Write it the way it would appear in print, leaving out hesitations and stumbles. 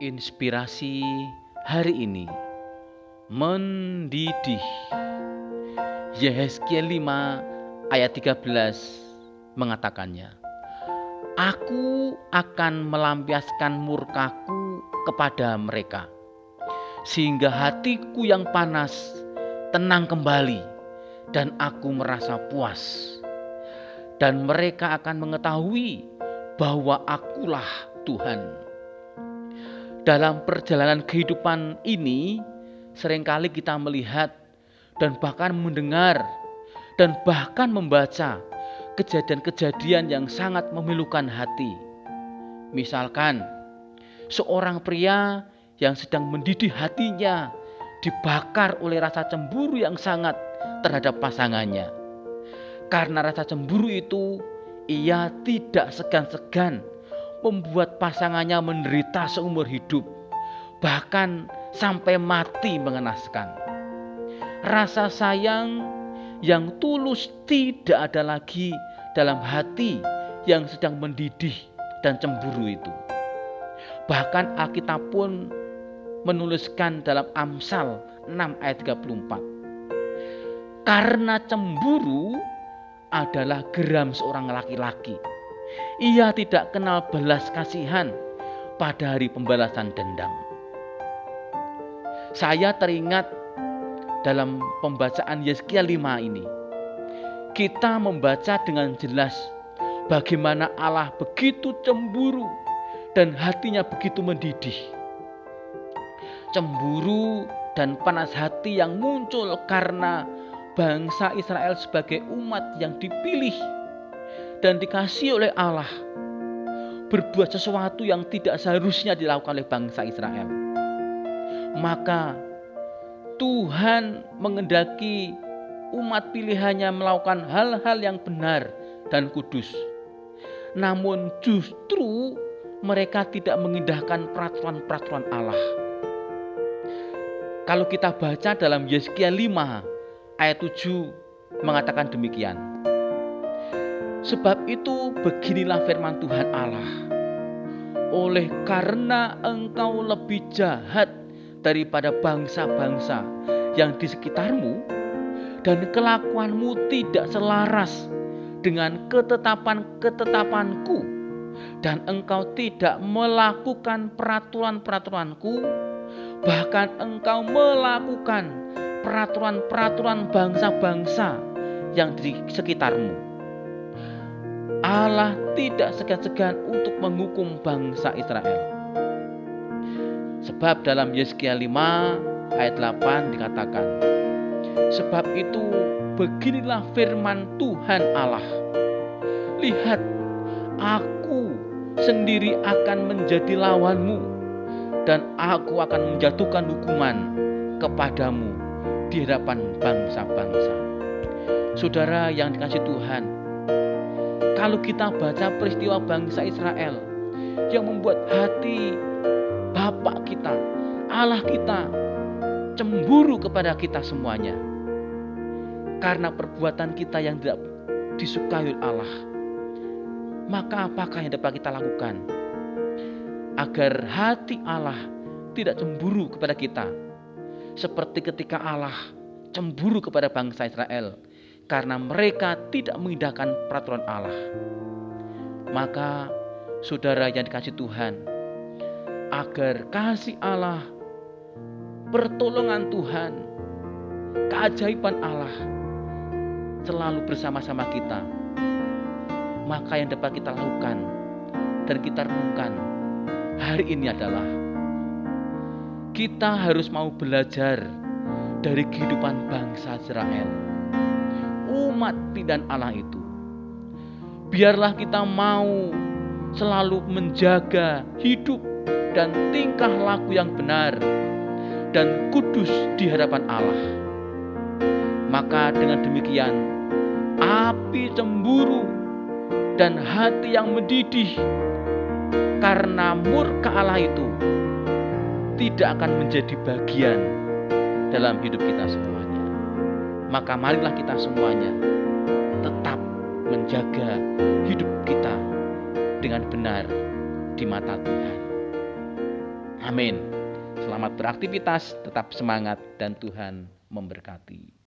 Inspirasi hari ini mendidih. Yehezkiel 5 ayat 13 mengatakannya, Aku akan melampiaskan murkaku kepada mereka, sehingga hatiku yang panas tenang kembali dan aku merasa puas. Dan mereka akan mengetahui bahwa akulah Tuhan. Dalam perjalanan kehidupan ini, seringkali kita melihat dan bahkan mendengar dan bahkan membaca kejadian-kejadian yang sangat memilukan hati. Misalkan, seorang pria yang sedang mendidih hatinya dibakar oleh rasa cemburu yang sangat terhadap pasangannya. Karena rasa cemburu itu, ia tidak segan-segan membuat pasangannya menderita seumur hidup, bahkan sampai mati mengenaskan. Rasa sayang yang tulus tidak ada lagi dalam hati yang sedang mendidih dan cemburu itu. Bahkan Alkitab pun menuliskan dalam Amsal 6 ayat 34. Karena cemburu adalah geram seorang laki-laki. Ia tidak kenal belas kasihan pada hari pembalasan dendam. Saya teringat dalam pembacaan Yehezkiel 5 ini, kita membaca dengan jelas bagaimana Allah begitu cemburu dan hatinya begitu mendidih. Cemburu dan panas hati yang muncul karena bangsa Israel sebagai umat yang dipilih dan dikasihi oleh Allah berbuat sesuatu yang tidak seharusnya dilakukan oleh bangsa Israel. Maka Tuhan mengendaki umat pilihannya melakukan hal-hal yang benar dan kudus. Namun justru mereka tidak mengindahkan peraturan-peraturan Allah. Kalau kita baca dalam Yehezkiel 5 ayat 7 mengatakan demikian. Sebab itu beginilah firman Tuhan Allah, oleh karena engkau lebih jahat daripada bangsa-bangsa yang di sekitarmu, dan kelakuanmu tidak selaras dengan ketetapan-ketetapanku, dan engkau tidak melakukan peraturan-peraturanku, bahkan engkau melakukan peraturan-peraturan bangsa-bangsa yang di sekitarmu. Allah tidak segan-segan untuk menghukum bangsa Israel. Sebab dalam Yehezkiel 5 ayat 8 dikatakan, sebab itu beginilah firman Tuhan Allah, lihat, aku sendiri akan menjadi lawanmu, dan aku akan menjatuhkan hukuman kepadamu di hadapan bangsa-bangsa. Saudara yang dikasihi Tuhan, kalau kita baca peristiwa bangsa Israel yang membuat hati Bapa kita, Allah kita, cemburu kepada kita semuanya, karena perbuatan kita yang tidak disukai oleh Allah, maka apakah yang dapat kita lakukan agar hati Allah tidak cemburu kepada kita, seperti ketika Allah cemburu kepada bangsa Israel karena mereka tidak mengindahkan peraturan Allah? Maka saudara yang dikasihi Tuhan, agar kasih Allah, pertolongan Tuhan, keajaiban Allah selalu bersama-sama kita, maka yang dapat kita lakukan dan kita renungkan hari ini adalah kita harus mau belajar dari kehidupan bangsa Israel, umat pilihan Allah itu. Biarlah kita mau selalu menjaga hidup dan tingkah laku yang benar dan kudus di hadapan Allah. Maka dengan demikian, api cemburu dan hati yang mendidih karena murka Allah itu tidak akan menjadi bagian dalam hidup kita semuanya. Maka marilah kita semuanya tetap menjaga hidup kita dengan benar di mata Tuhan. Amin. Amin. Selamat beraktivitas, tetap semangat, dan Tuhan memberkati.